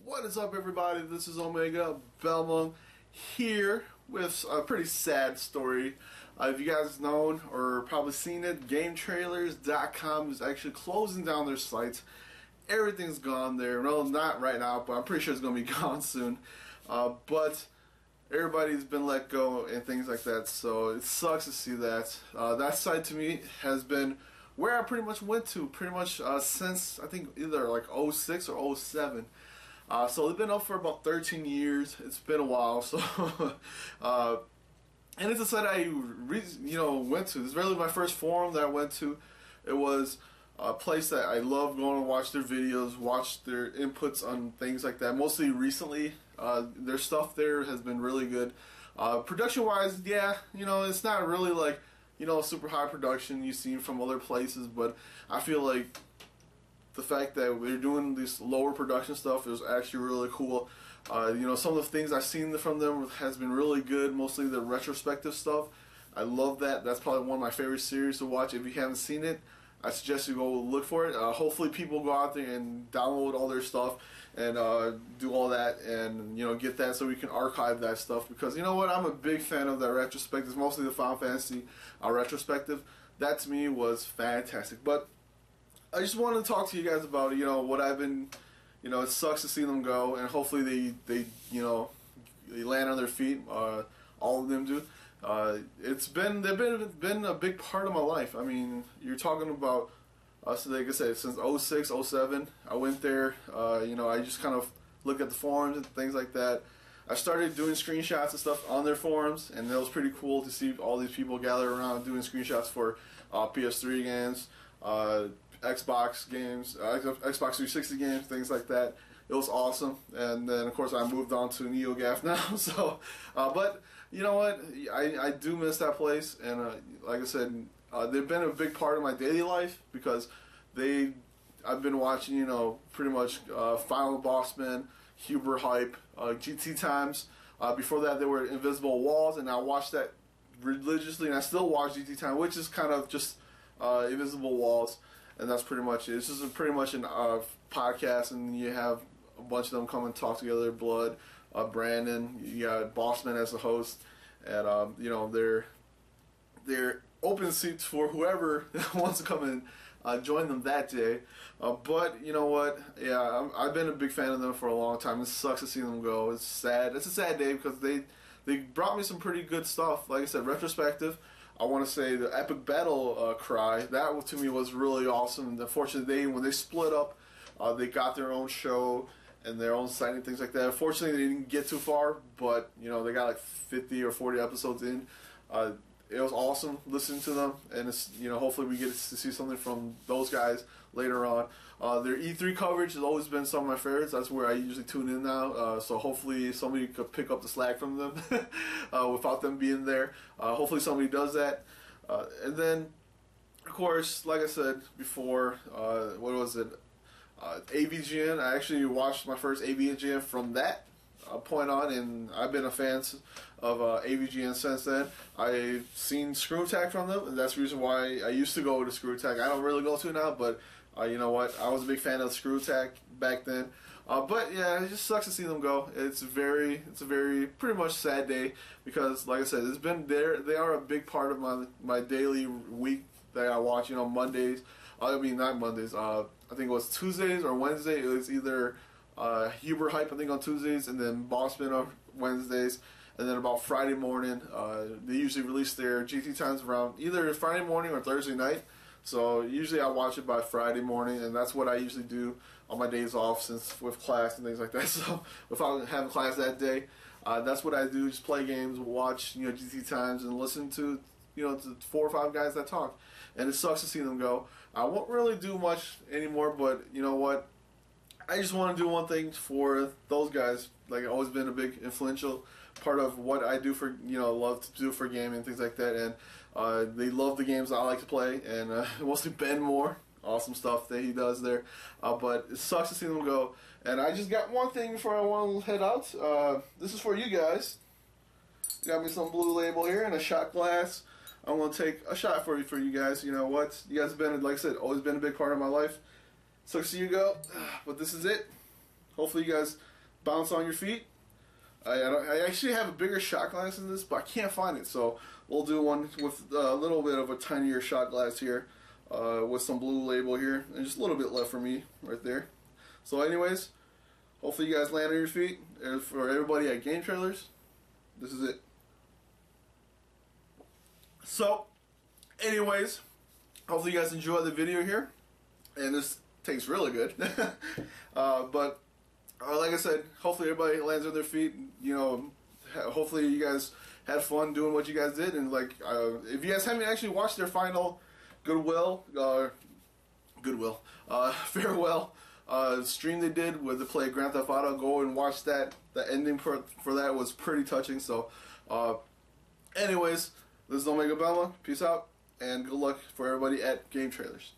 What is up, everybody? This is Omega Belmont here with a pretty sad story. If you guys known or probably seen it, GameTrailers.com is actually closing down their sites. Everything's gone there. No, not right now, but I'm pretty sure it's going to be gone soon. But everybody's been let go and things like that, so it sucks to see that. That site to me has been where I pretty much went to since I think either like 06 or 07. So they've been up for about 13 years. It's been a while, so and it's a site I went to. This is really my first forum that I went to. It was a place that I love going to watch their videos, watch their inputs on things like that. Mostly recently, their stuff there has been really good. Production-wise, yeah, it's not really like super high production you've seen from other places, but I feel like the fact that they're doing this lower production stuff is actually really cool. Some of the things I've seen from them has been really good, mostly the retrospective stuff. I love that. That's probably one of my favorite series to watch. If you haven't seen it, I suggest you go look for it. Hopefully people go out there and download all their stuff and do all that and get that so we can archive that stuff, because you know what, I'm a big fan of that retrospective, mostly the Final Fantasy retrospective. That to me was fantastic. But I just wanted to talk to you guys about what I've been, it sucks to see them go, and hopefully they land on their feet. All of them do. They've been a big part of my life. I mean, you're talking about so like I said, since 06, 07, I went there. I just kind of look at the forums and things like that. I started doing screenshots and stuff on their forums, and it was pretty cool to see all these people gather around doing screenshots for PS3 games, Xbox games, Xbox 360 games, things like that. It was awesome. And then of course I moved on to NeoGAF now. So, but you know what? I do miss that place, and like I said, they've been a big part of my daily life because I've been watching pretty much Final Bossman, Huber Hype, GT Times. Before that, they were Invisible Walls, and I watched that religiously, and I still watch GT Time, which is kind of just Invisible Walls. And that's pretty much it. This is pretty much an podcast, and you have a bunch of them come and talk together. Blood, Brandon, you got Bossman as the host, and they're open seats for whoever wants to come and join them that day. But you know what? Yeah, I've been a big fan of them for a long time. It sucks to see them go. It's sad. It's a sad day because they brought me some pretty good stuff. Like I said, retrospective. I want to say the Epic Battle Cry, that to me was really awesome. And unfortunately, when they split up, they got their own show and their own site and things like that. Unfortunately, they didn't get too far, but they got like 50 or 40 episodes in. It was awesome listening to them, and it's hopefully we get to see something from those guys later on. Their E3 coverage has always been some of my favorites. That's where I usually tune in now. So hopefully somebody could pick up the slack from them without them being there. Hopefully somebody does that. And then, of course, like I said before, what was it? AVGN. I actually watched my first AVGN from that point on, and I've been a fan of AVGN since then. I've seen Screw Attack from them, and that's the reason why I used to go to Screw Attack. I don't really go to it now, but you know what? I was a big fan of Screw Attack back then. But yeah, it just sucks to see them go. It's a very pretty much sad day because, like I said, it's been there. They are a big part of my daily week that I watch. Mondays. I mean, not Mondays. I think it was Tuesdays or Wednesday. It was either Huber Hype, I think, on Tuesdays, and then Bossman on Wednesdays, and then about Friday morning, they usually release their GT Times around either Friday morning or Thursday night. So usually I watch it by Friday morning, and that's what I usually do on my days off, since with class and things like that. So if I have class that day, that's what I do. Just play games, watch GT Times, and listen to to 4 or 5 guys that talk. And it sucks to see them go. I won't really do much anymore, but you know what? I just want to do one thing for those guys. Like, I've always been a big influential part of what I do for, love to do for gaming and things like that. And they love the games I like to play. And mostly Ben Moore, awesome stuff that he does there. But it sucks to see them go. And I just got one thing before I want to head out. This is for you guys. Got me some Blue Label here and a shot glass. I'm going to take a shot for you guys. You know what? You guys have been, like I said, always been a big part of my life. Sucks to see you go, but this is it. Hopefully you guys bounce on your feet. I actually have a bigger shot glass than this, but I can't find it, so we'll do one with a little bit of a tinier shot glass here, with some Blue Label here, and just a little bit left for me right there. So anyways, hopefully you guys land on your feet. And for everybody at Game Trailers, this is it. So, anyways, hopefully you guys enjoyed the video here, and this tastes really good. But like I said, hopefully everybody lands on their feet. You know, hopefully you guys had fun doing what you guys did, and like, if you guys haven't actually watched their final farewell stream they did with the play Grand Theft Auto, go and watch that. The ending for that was pretty touching. So, anyways, this is Omega Bama. Peace out, and good luck for everybody at Game Trailers.